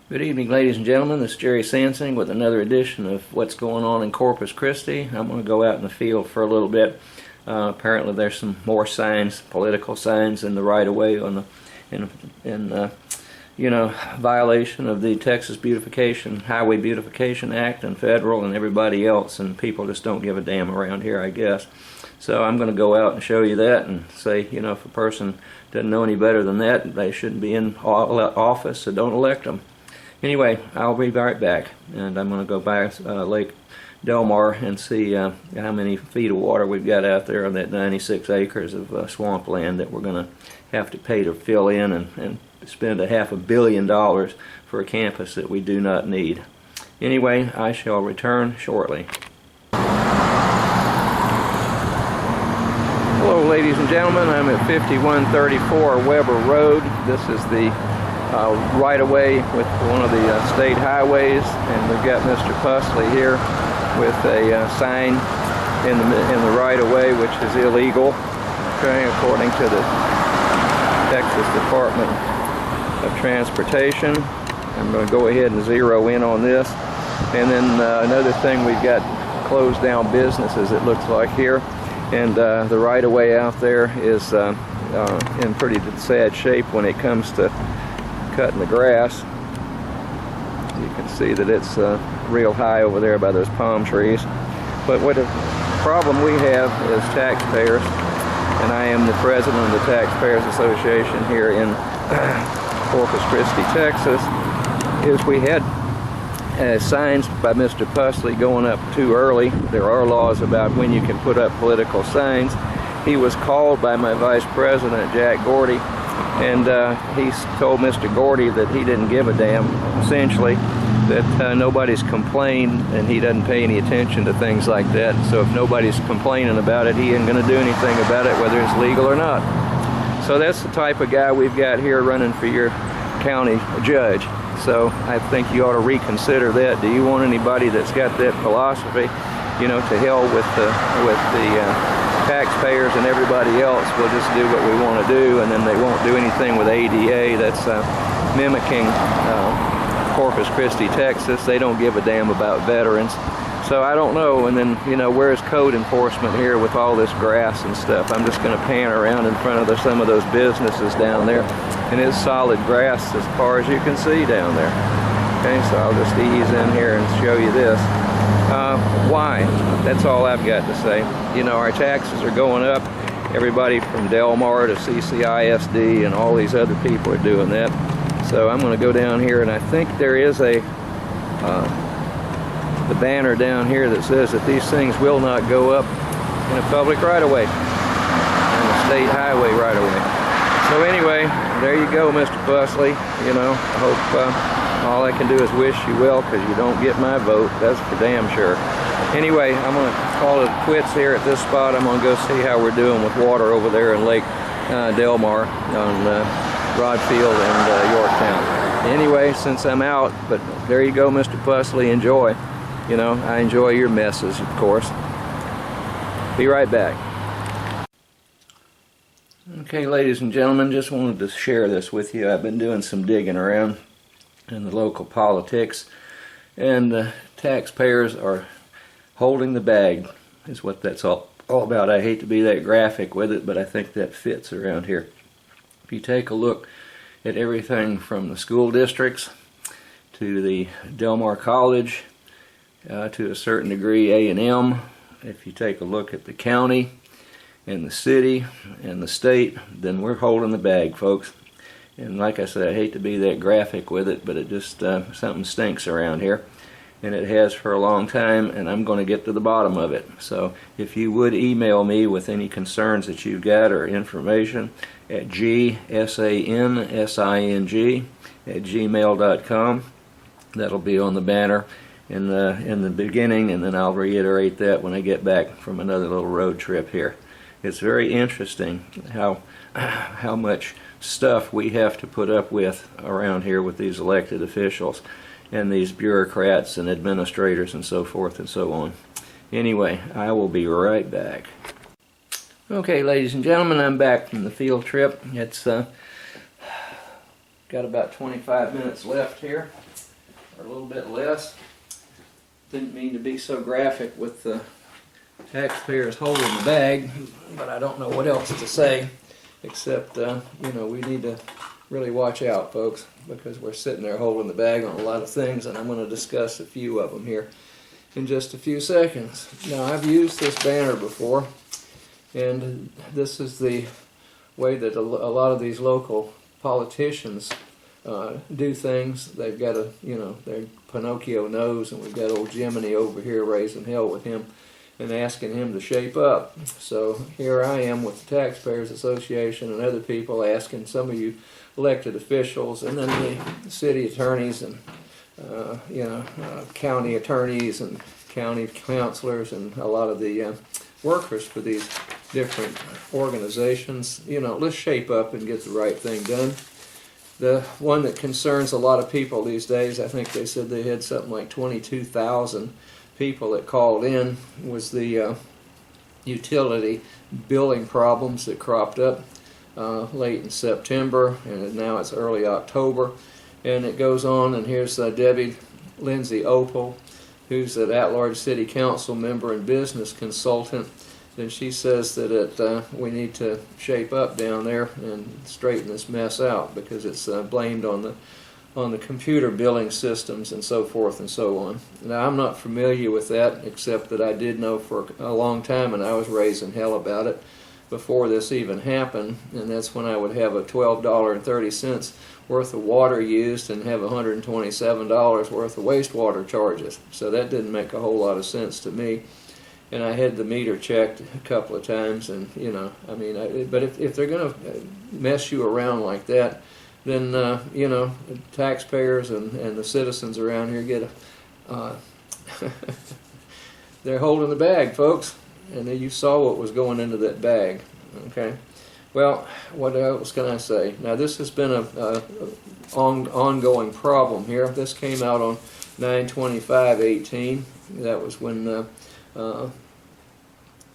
Good evening, ladies and gentlemen. This is Jerry Sansing with another edition of What's Going On in Corpus Christi. I'm going to go out in the field for a little bit. Apparently there's some more signs, political signs in the right-of-way on the, violation of the Texas Highway Beautification Act and federal and everybody else, and people just don't give a damn around here, I guess. So I'm going to go out and show you that and say, if a person doesn't know any better than that, they shouldn't be in office, so don't elect them. Anyway, I'll be right back, and I'm going to go by Lake Delmar and see how many feet of water we've got out there on that 96 acres of swampland that we're going to have to pay to fill in and spend $500 million for a campus that we do not need. Anyway, I shall return shortly. Hello, ladies and gentlemen. I'm at 5134 Weber Road. This is the right-of-way with one of the state highways, and we've got Mr. Pusley here with a sign in the right-of-way, which is illegal, okay, according to the Texas Department of Transportation. I'm going to go ahead and zero in on this. And then another thing, we've got closed down businesses, it looks like here, and the right-of-way out there is in pretty sad shape when it comes to cutting the grass. You can see that it's real high over there by those palm trees. But what the problem we have is taxpayers, and I am the president of the Taxpayers Association here in Corpus Christi, Texas, is we had signs by Mr. Pusley going up too early. There are laws about when you can put up political signs. He was called by my vice president, Jack Gordy, and he told Mr. Gordy that he didn't give a damn, essentially, that nobody's complained and he doesn't pay any attention to things like that. So if nobody's complaining about it, he ain't going to do anything about it, whether it's legal or not. So that's the type of guy we've got here running for your county judge. So I think you ought to reconsider that. Do you want anybody that's got that philosophy, to hell with the taxpayers and everybody else? We'll just do what we want to do, and then they won't do anything with ADA. That's mimicking Corpus Christi, Texas. They don't give a damn about veterans. So I don't know. And then, where's code enforcement here with all this grass and stuff? I'm just going to pan around in front of some of those businesses down there, and it's solid grass as far as you can see down there. Okay, so I'll just ease in here and show you this. Why? That's all I've got to say. Our taxes are going up. Everybody from Delmar to CCISD and all these other people are doing that. So I'm going to go down here, and I think there is the banner down here that says that these things will not go up in a public right-of-way, in the state highway right-of-way. So anyway, there you go, Mr. Pusley. I hope all I can do is wish you well, because you don't get my vote, that's for damn sure. Anyway, I'm going to call it quits here at this spot. I'm going to go see how we're doing with water over there in Lake Delmar on Rodfield and Yorktown. Anyway, since I'm out, but there you go, Mr. Pusley, enjoy. I enjoy your messes, of course. Be right back. Okay, ladies and gentlemen, just wanted to share this with you. I've been doing some digging around in the local politics, and taxpayers are holding the bag, is what that's all about. I hate to be that graphic with it, but I think that fits around here. If you take a look at everything from the school districts to the Delmar College, to a certain degree A&M, if you take a look at the county and the city and the state, then we're holding the bag, folks. And like I said, I hate to be that graphic with it, but it just, something stinks around here. And it has for a long time, and I'm going to get to the bottom of it. So if you would email me with any concerns that you've got or information at gsansing@gmail.com. That'll be on the banner in the beginning, and then I'll reiterate that when I get back from another little road trip here. It's very interesting how much stuff we have to put up with around here with these elected officials and these bureaucrats and administrators and so forth and so on. Anyway, I will be right back. Okay, ladies and gentlemen, I'm back from the field trip. It's got got about 25 minutes left here, or a little bit less. Didn't mean to be so graphic with the taxpayers holding the bag, but I don't know what else to say except, you know, we need to really watch out, folks, because we're sitting there holding the bag on a lot of things, and I'm going to discuss a few of them here in just a few seconds. Now, I've used this banner before, and this is the way that a lot of these local politicians do things. They've got a, you know, their Pinocchio nose, and we've got old Jiminy over here raising hell with him and asking him to shape up. So here I am with the Taxpayers Association and other people asking some of you elected officials and then the city attorneys and you know, county attorneys and county councilors and a lot of the workers for these different organizations, you know, let's shape up and get the right thing done. The one that concerns a lot of people these days, I think they said they had something like 22,000 people that called in, was the utility billing problems that cropped up late in September, and now it's early October. And it goes on, and here's Debbie Lindsay Opal, who's an at-large city council member and business consultant. And she says that we need to shape up down there and straighten this mess out because it's blamed on the computer billing systems and so forth and so on. Now, I'm not familiar with that, except that I did know for a long time, and I was raising hell about it before this even happened, and that's when I would have a $12.30 worth of water used and have $127 worth of wastewater charges. So that didn't make a whole lot of sense to me. And I had the meter checked a couple of times, and you know, I mean, but if they're going to mess you around like that, then you know, taxpayers and the citizens around here get they're holding the bag, folks, and you saw what was going into that bag. Okay, well, what else can I say? Now, this has been a ongoing problem here. This came out on 9/25/18. That was when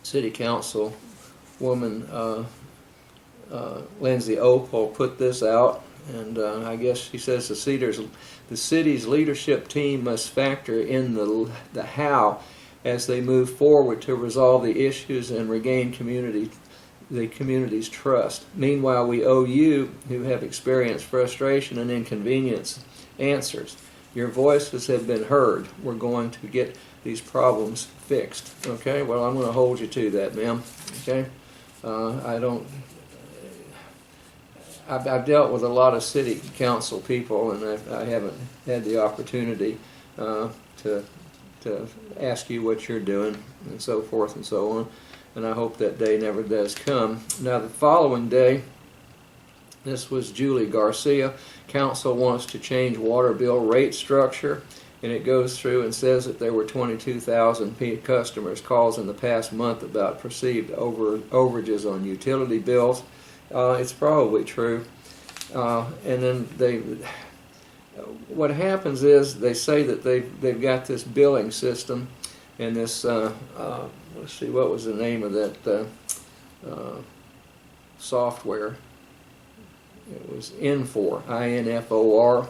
City Council woman Lindsay Opal put this out, and I guess she says the city's leadership team must factor in the how as they move forward to resolve the issues and regain the community's trust. Meanwhile, we owe you, who have experienced frustration and inconvenience, answers. Your voices have been heard. We're going to get these problems fixed. Okay, well, I'm going to hold you to that, ma'am. Okay, I've dealt with a lot of city council people, and I haven't had the opportunity to ask you what you're doing and so forth and so on, and I hope that day never does come. Now, the following day, this was Julie Garcia. Council wants to change water bill rate structure, and it goes through and says that there were 22,000 customers calls in the past month about perceived overages on utility bills. It's probably true. And then what happens is they say that they've got this billing system and this, let's see, what was the name of that software? It was Infor, I-N-F-O-R.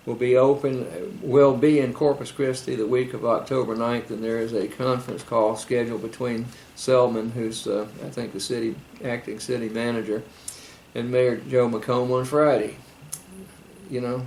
Will be in Corpus Christi the week of October 9th, and there is a conference call scheduled between Selman, who's I think the acting city manager, and Mayor Joe McComb on Friday. You know,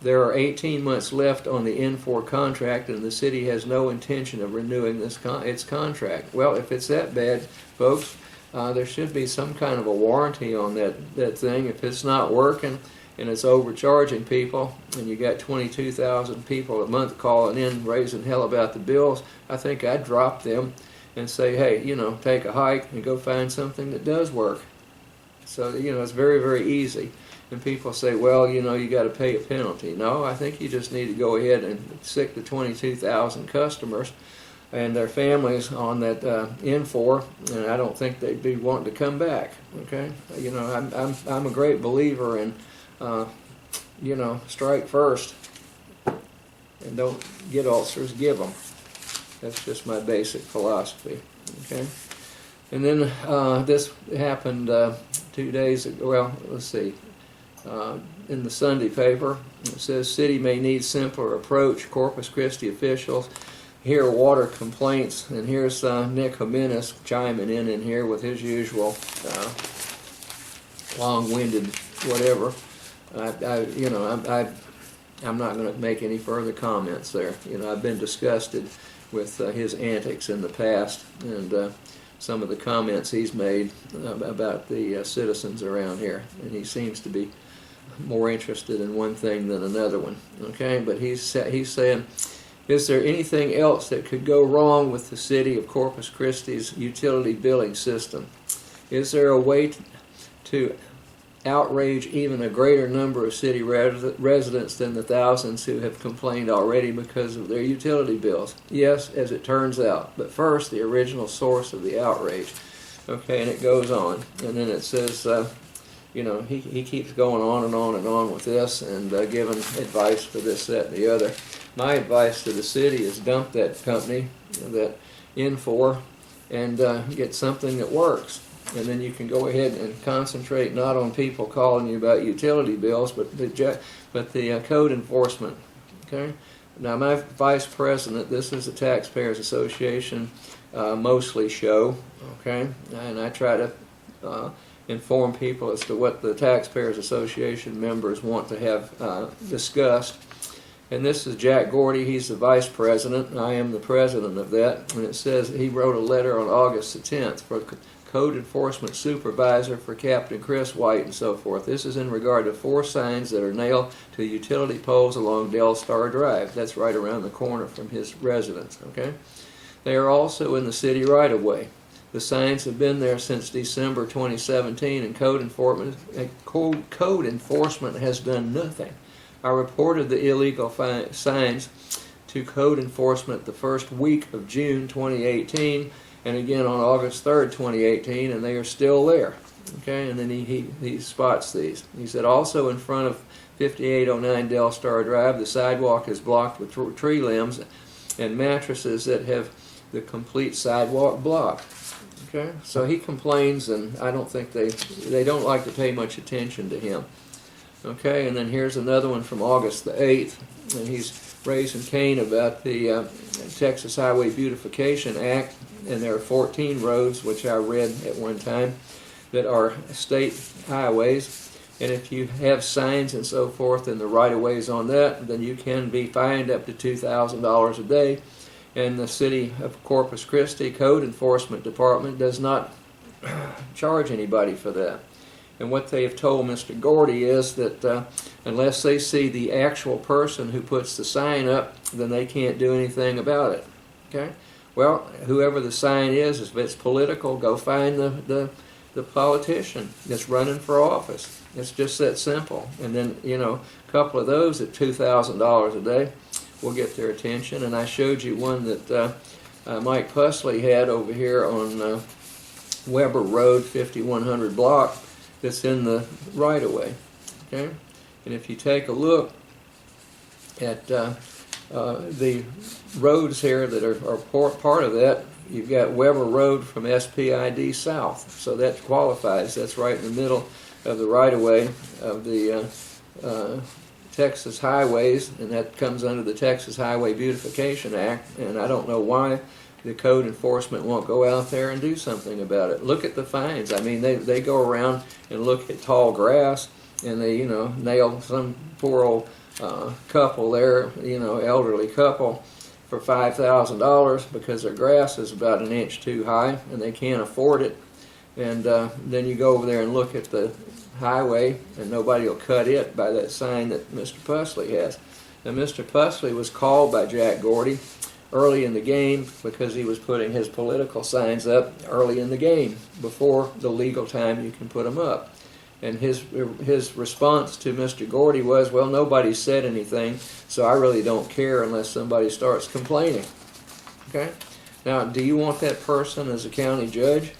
there are 18 months left on the Infor contract, and the city has no intention of renewing its contract. Well, if it's that bad, folks, there should be some kind of a warranty on that thing. If it's not working and it's overcharging people, and you got 22,000 people a month calling in raising hell about the bills, I think I'd drop them and say, hey, you know, take a hike and go find something that does work. So, you know, it's very, very easy. And people say, well, you know, you got to pay a penalty. No, I think you just need to go ahead and sick the 22,000 customers and their families on that Infor, and I don't think they'd be wanting to come back. Okay, you know, I'm a great believer in, you know, strike first, and don't get ulcers, give them. That's just my basic philosophy. Okay, and then this happened 2 days ago. Well, let's see. in the Sunday paper. It says, city may need simpler approach. Corpus Christi officials hear water complaints. And here's Nick Jimenez chiming in here with his usual long-winded whatever. I'm not going to make any further comments there. I've been disgusted with his antics in the past, and some of the comments he's made about the citizens around here, and he seems to be more interested in one thing than another one. Okay, but he's saying, is there anything else that could go wrong with the city of Corpus Christi's utility billing system? Is there a way to outrage even a greater number of city residents than the thousands who have complained already because of their utility bills? Yes, as it turns out. But first, the original source of the outrage. Okay, and it goes on. And then it says, he keeps going on and on and on with this and giving advice for this, that, and the other. My advice to the city is dump that company, that Infor, and get something that works. And then you can go ahead and concentrate not on people calling you about utility bills, but the code enforcement. Okay. Now, my vice president, this is the Taxpayers Association mostly show. Okay, and I try to inform people as to what the Taxpayers Association members want to have discussed. And this is Jack Gordy. He's the vice president, and I am the president of that. And it says he wrote a letter on August the 10th for Code Enforcement Supervisor for Captain Chris White and so forth. This is in regard to 4 signs that are nailed to utility poles along Del Star Drive. That's right around the corner from his residence. Okay, they are also in the city right-of-way. The signs have been there since December 2017, and code enforcement has done nothing. I reported the illegal signs to code enforcement the first week of June 2018, and again on August 3rd, 2018, and they are still there. Okay, and then he spots these. He said, also in front of 5809 Del Star Drive, the sidewalk is blocked with tree limbs and mattresses that have the complete sidewalk blocked. Okay, so he complains, and I don't think they don't like to pay much attention to him. Okay, and then here's another one from August the 8th, and he's raising Cain about the Texas Highway Beautification Act, and there are 14 roads, which I read at one time, that are state highways, and if you have signs and so forth in the right-of-ways on that, then you can be fined up to $2,000 a day, and the City of Corpus Christi Code Enforcement Department does not charge anybody for that. And what they have told Mr. Gordy is that unless they see the actual person who puts the sign up, then they can't do anything about it. Okay? Well, whoever the sign is, if it's political, go find the politician that's running for office. It's just that simple. And then, a couple of those at $2,000 a day will get their attention. And I showed you one that Mike Pusley had over here on Weber Road, 5100 block. That's in the right-of-way. Okay, and if you take a look at the roads here that are part of that, you've got Weber Road from SPID south, so that qualifies. That's right in the middle of the right-of-way of the Texas highways, and that comes under the Texas Highway Beautification Act. And I don't know why the code enforcement won't go out there and do something about it. Look at the fines. I mean, they go around and look at tall grass, and they nail some poor old couple there, elderly couple, for $5,000 because their grass is about an inch too high and they can't afford it. And then you go over there and look at the highway, and nobody will cut it by that sign that Mr. Pusley has. Now, Mr. Pusley was called by Jack Gordy early in the game because he was putting his political signs up early in the game before the legal time you can put them up. And his response to Mr. Gordy was, well, nobody said anything, so I really don't care unless somebody starts complaining. Okay? Now, do you want that person as a county judge?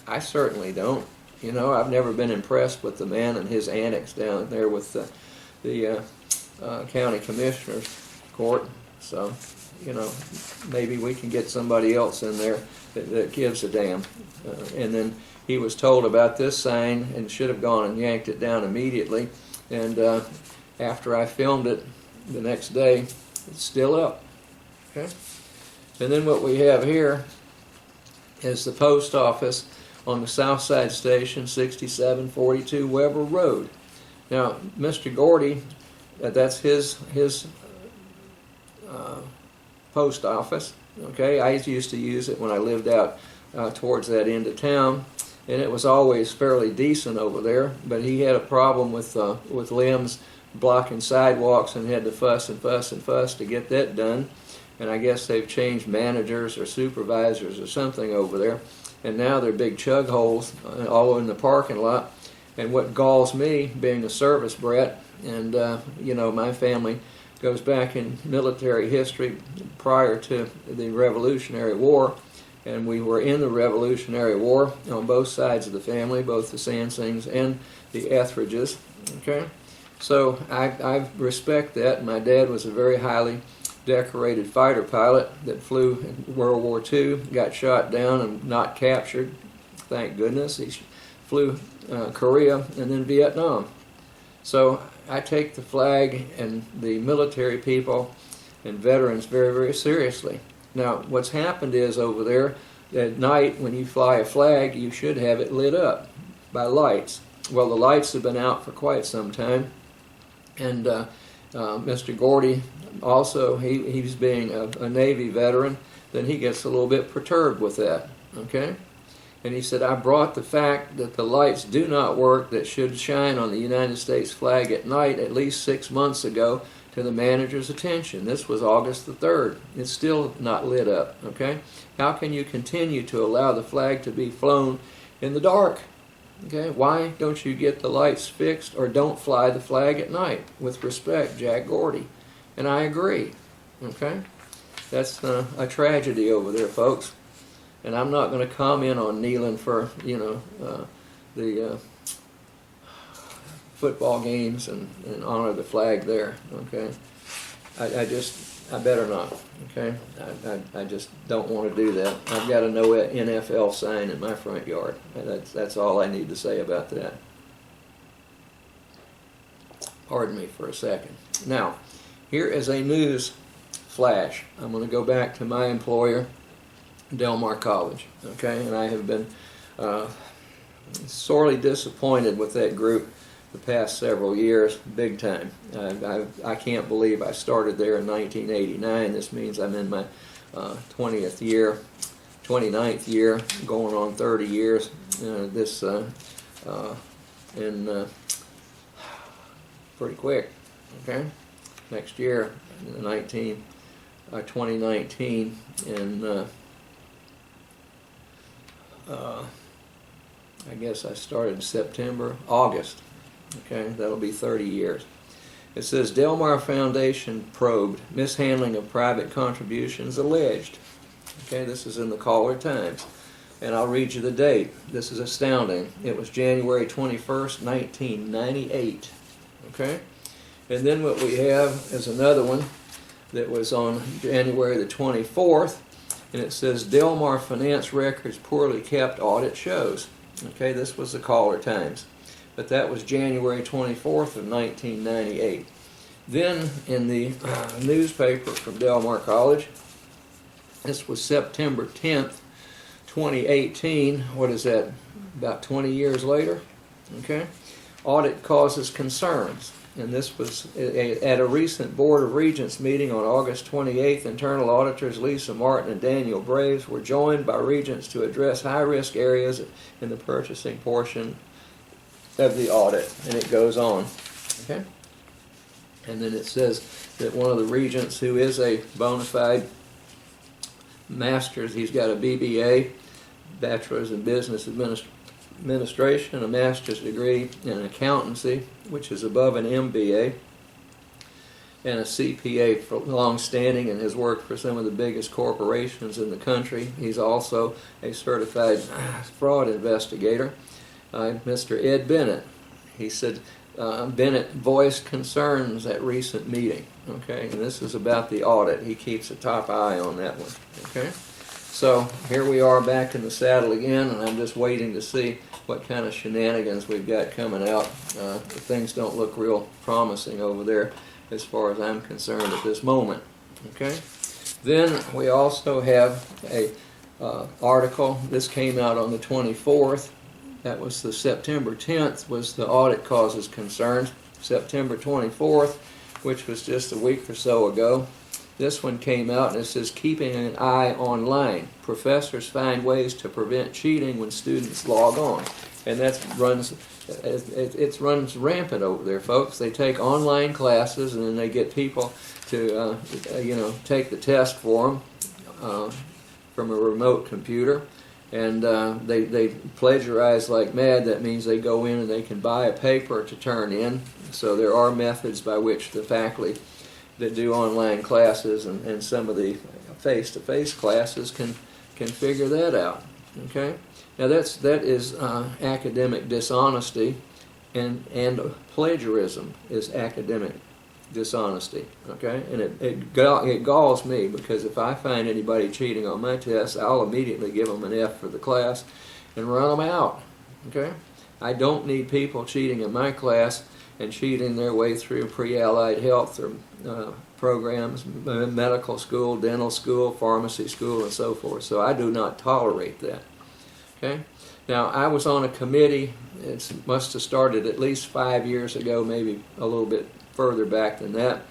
I certainly don't. I've never been impressed with the man and his annex down there with the county commissioner's court. So, maybe we can get somebody else in there that gives a damn. And then he was told about this sign and should have gone and yanked it down immediately. And after I filmed it the next day, it's still up. Okay. And then what we have here is the post office on the South Side Station, 6742 Weber Road. Now, Mr. Gordy, that's his post office. Okay, I used to use it when I lived out towards that end of town, and it was always fairly decent over there. But he had a problem with limbs blocking sidewalks, and had to fuss and fuss and fuss to get that done. And I guess they've changed managers or supervisors or something over there, and now they're big chug holes all in the parking lot. And what galls me, being a service brat, and you know, my family goes back in military history prior to the Revolutionary War, and we were in the Revolutionary War on both sides of the family, both the Sansings and the Etheridges. Okay, so I respect that. My dad was a very highly decorated fighter pilot that flew in World War II, got shot down and not captured, thank goodness. He flew Korea and then Vietnam. So I take the flag and the military people and veterans very, very seriously. Now, what's happened is over there, at night when you fly a flag, you should have it lit up by lights. Well, the lights have been out for quite some time, and Mr. Gordy also, he's being a Navy veteran, then he gets a little bit perturbed with that, okay? And he said, I brought the fact that the lights do not work that should shine on the United States flag at night at least 6 months ago to the manager's attention. This was August the 3rd. It's still not lit up, okay? How can you continue to allow the flag to be flown in the dark? Okay, why don't you get the lights fixed, or don't fly the flag at night? With respect, Jack Gordy. And I agree, okay? That's a tragedy over there, folks. And I'm not going to comment on kneeling for, you know, the football games and honor the flag there, okay? I better not, okay? I just don't want to do that. I've got a no NFL sign in my front yard. That's all I need to say about that. Pardon me for a second. Now, here is a news flash. I'm going to go back to my employer, Del Mar College, okay? And I have been sorely disappointed with that group the past several years, big time. I can't believe I started there in 1989. This means I'm in my 29th year, going on 30 years. Pretty quick, okay? Next year, 2019, and I guess I started in September, August. Okay, that'll be 30 years. It says Del Mar Foundation probed mishandling of private contributions alleged. Okay, this is in the Caller Times. And I'll read you the date. This is astounding. It was January 21st, 1998. Okay? And then what we have is another one that was on January the 24th, and it says Del Mar finance records poorly kept, audit shows. Okay, this was the Caller Times. But that was January 24th of 1998. Then in the newspaper from Del Mar College, this was September 10th, 2018. What is that? About 20 years later. Okay, audit causes concerns. And this was at a recent Board of Regents meeting on August 28th. Internal auditors Lisa Martin and Daniel Braves were joined by regents to address high-risk areas in the purchasing portion of the audit. And it goes on. Okay? And then it says that one of the regents, who is a bona fide master's, he's got a BBA, Bachelor's in Business Administration, a master's degree in accountancy, which is above an MBA, and a CPA for long-standing, and has worked for some of the biggest corporations in the country. He's also a certified fraud investigator. Mr. Ed Bennett. He said Bennett voiced concerns at recent meeting. Okay, and this is about the audit. He keeps a top eye on that one. Okay, So here we are back in the saddle again, and I'm just waiting to see what kind of shenanigans we've got coming out. Things don't look real promising over there as far as I'm concerned at this moment. Okay. Then we also have a article. This came out on the 24th. That was the September 10th was the audit causes concerns. September 24th, which was just a week or so ago. This one came out and it says, keeping an eye online. Professors find ways to prevent cheating when students log on. And that runs, it runs rampant over there, folks. They take online classes and then they get people to, take the test for them from a remote computer. And they plagiarize like mad. That means they go in and they can buy a paper to turn in. So there are methods by which the faculty that do online classes and some of the face-to-face classes can figure that out. Okay, now that is academic dishonesty, and plagiarism is academic dishonesty. Okay, and it galls me, because if I find anybody cheating on my tests, I'll immediately give them an F for the class and run them out. Okay, I don't need people cheating in my class and cheating their way through pre-allied health or programs, medical school, dental school, pharmacy school, and so forth. So I do not tolerate that. Okay. Now, I was on a committee. It must have started at least 5 years ago, maybe a little bit further back than that.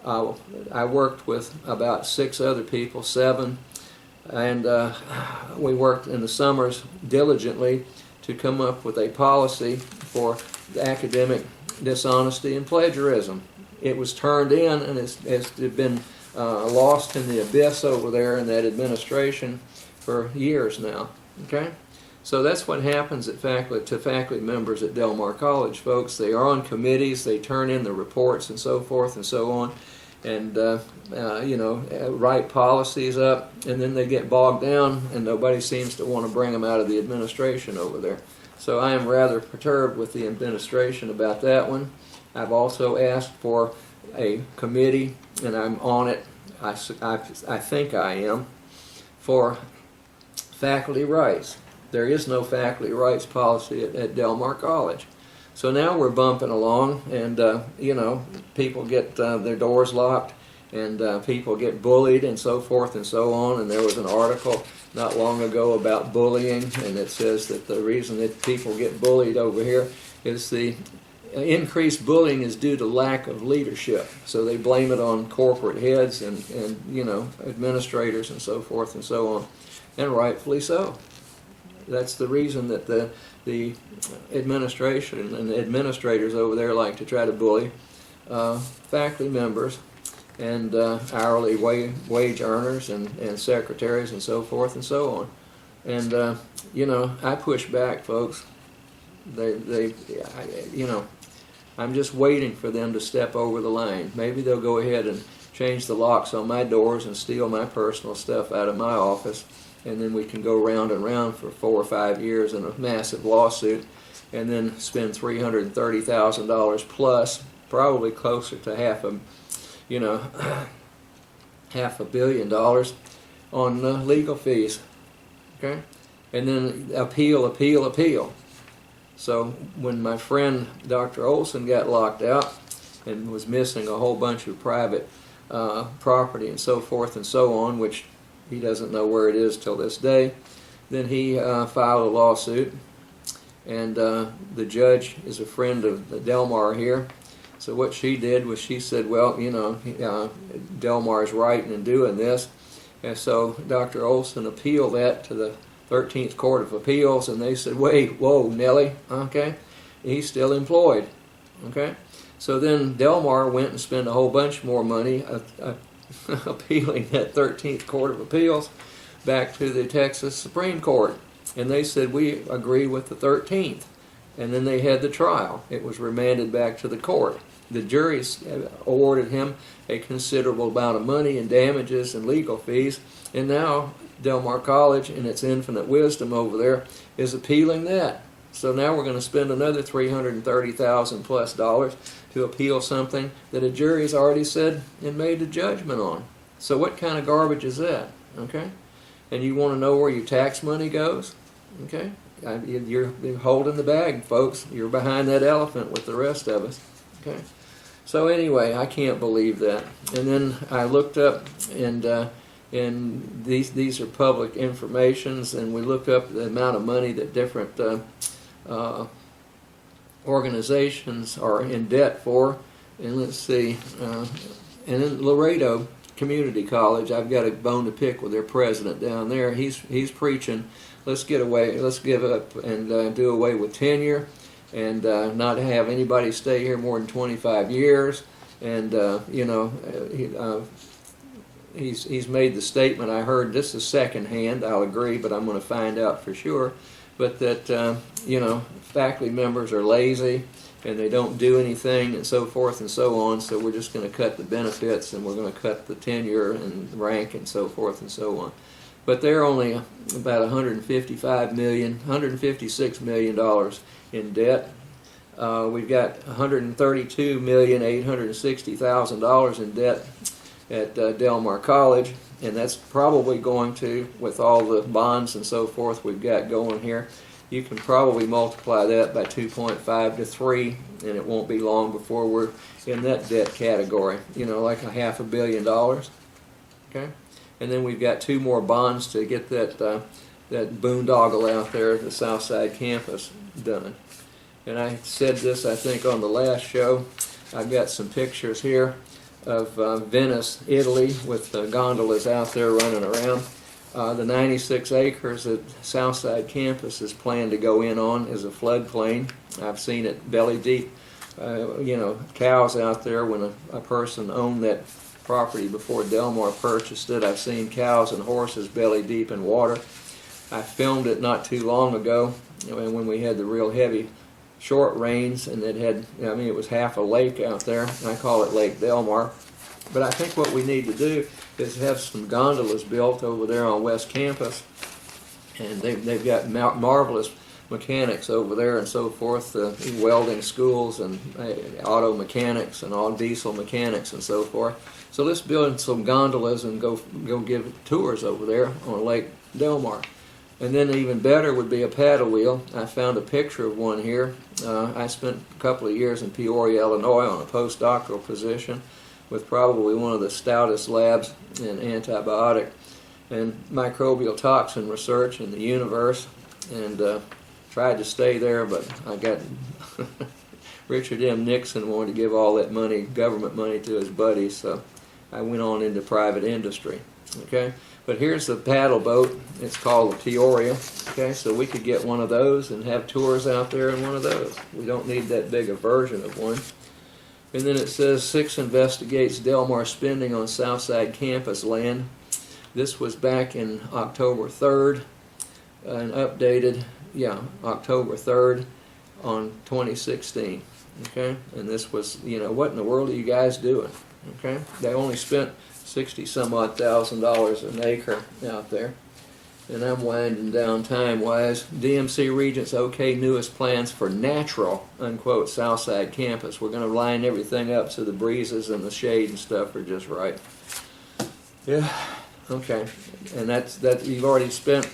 I worked with about 6 other people, 7, and we worked in the summers diligently to come up with a policy for academic dishonesty and plagiarism. It was turned in, and it's been lost in the abyss over there in that administration for years now. Okay, so that's what happens at faculty members at Del Mar College, folks. They are on committees, they turn in the reports and so forth and so on, and write policies up, and then they get bogged down, and nobody seems to want to bring them out of the administration over there. So I am rather perturbed with the administration about that one. I've also asked for a committee, and I'm on it, I think I am, for faculty rights. There is no faculty rights policy at Del Mar College. So now we're bumping along, and people get their doors locked, and people get bullied and so forth and so on. And there was an article not long ago about bullying, and it says that the reason that people get bullied over here is the increased bullying is due to lack of leadership. So they blame it on corporate heads and administrators and so forth and so on, and rightfully so. That's the reason that the administration and the administrators over there like to try to bully faculty members and hourly wage earners and secretaries and so forth and so on. And I push back, folks. I'm just waiting for them to step over the line. Maybe they'll go ahead and change the locks on my doors and steal my personal stuff out of my office, and then we can go round and round for 4 or 5 years in a massive lawsuit, and then spend $330,000 plus, probably closer to half a $500 million on legal fees. Okay, and then appeal. So when my friend Dr. Olson got locked out and was missing a whole bunch of private property and so forth and so on, which he doesn't know where it is till this day, then he filed a lawsuit, and the judge is a friend of the Del Mar here. So what she did was she said, well, Del Mar is right in doing this, and so Dr. Olson appealed that to the 13th Court of Appeals, and they said, whoa, Nellie, okay, he's still employed, okay? So then Del Mar went and spent a whole bunch more money appealing that 13th Court of Appeals back to the Texas Supreme Court, and they said, we agree with the 13th, and then they had the trial. It was remanded back to the court. The juries awarded him a considerable amount of money in damages and legal fees, and now Del Mar College, in its infinite wisdom over there, is appealing that. So now we're going to spend another $330,000 plus to appeal something that a jury's already said and made a judgment on. So what kind of garbage is that? Okay, and you want to know where your tax money goes, okay? You're holding the bag, folks. You're behind that elephant with the rest of us, okay? So anyway, I can't believe that. And then I looked up, and these are public informations, and we looked up the amount of money that different organizations are in debt for. And let's see, and in Laredo Community College, I've got a bone to pick with their president down there. He's preaching, let's give up and do away with tenure, and not have anybody stay here more than 25 years. And he's made the statement. I heard this is secondhand. I'll agree, but I'm going to find out for sure. But that faculty members are lazy and they don't do anything, and so forth and so on, so we're just going to cut the benefits, and we're going to cut the tenure and rank and so forth and so on. But they're only about $156 million in debt. We've got $132,860,000 in debt at Del Mar College, and that's probably going to, with all the bonds and so forth we've got going here, you can probably multiply that by 2.5 to 3, and it won't be long before we're in that debt category, like $500 million. Okay? And then we've got 2 more bonds to get that boondoggle out there at the Southside campus done. And I said this, I think, on the last show. I've got some pictures here of Venice, Italy, with gondolas out there running around. The 96 acres that Southside campus is planned to go in on is a floodplain. I've seen it belly deep. Cows out there. When a person owned that property before Del Mar purchased it, I've seen cows and horses belly deep in water. I filmed it not too long ago when we had the real heavy short rains, and it was half a lake out there. I call it Lake Del Mar. But I think what we need to do is have some gondolas built over there on West Campus, and they've got marvelous mechanics over there and so forth, welding schools and auto mechanics and all diesel mechanics and so forth. So let's build some gondolas and go give tours over there on Lake Del Mar. And then even better would be a paddle wheel. I found a picture of one here. I spent a couple of years in Peoria, Illinois on a postdoctoral position with probably one of the stoutest labs in antibiotic and microbial toxin research in the universe, and tried to stay there, but I got Richard M. Nixon wanted to give all that money, government money, to his buddies, so I went on into private industry. Okay, but here's the paddle boat. It's called the Peoria. Okay, so we could get one of those and have tours out there in one of those. We don't need that big a version of one. And then it says 6 investigates Del Mar spending on Southside campus land. This was back in October 3rd, and updated, October 3rd on 2016. Okay, and this was, what in the world are you guys doing? Okay, they only spent $60-some-odd thousand an acre out there. And I'm winding down time-wise. DMC Regents OK newest plans for natural, unquote, Southside campus. We're going to line everything up so the breezes and the shade and stuff are just right. Yeah, okay. And that's you've already spent,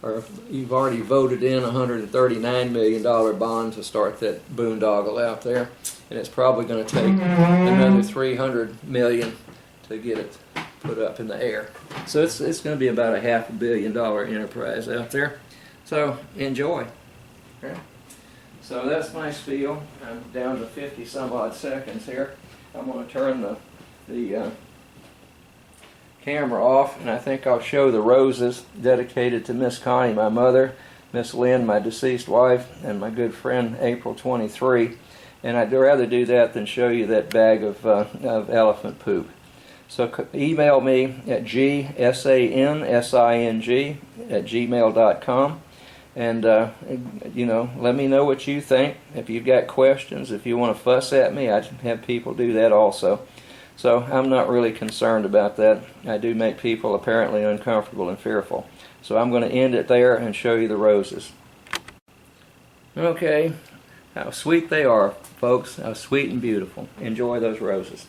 or you've already voted in $139 million bond to start that boondoggle out there. And it's probably going to take another $300 million to get it put up in the air. So it's going to be about a $500 million enterprise out there. So enjoy. Okay. So that's my spiel. I'm down to 50-some-odd seconds here. I'm going to turn the camera off, and I think I'll show the roses dedicated to Miss Connie, my mother, Miss Lynn, my deceased wife, and my good friend April 23. And I'd rather do that than show you that bag of elephant poop. So email me at gsansing@gmail.com, and let me know what you think. If you've got questions, if you want to fuss at me, I have people do that also. So I'm not really concerned about that. I do make people apparently uncomfortable and fearful. So I'm going to end it there and show you the roses. Okay, how sweet they are, folks. How sweet and beautiful. Enjoy those roses.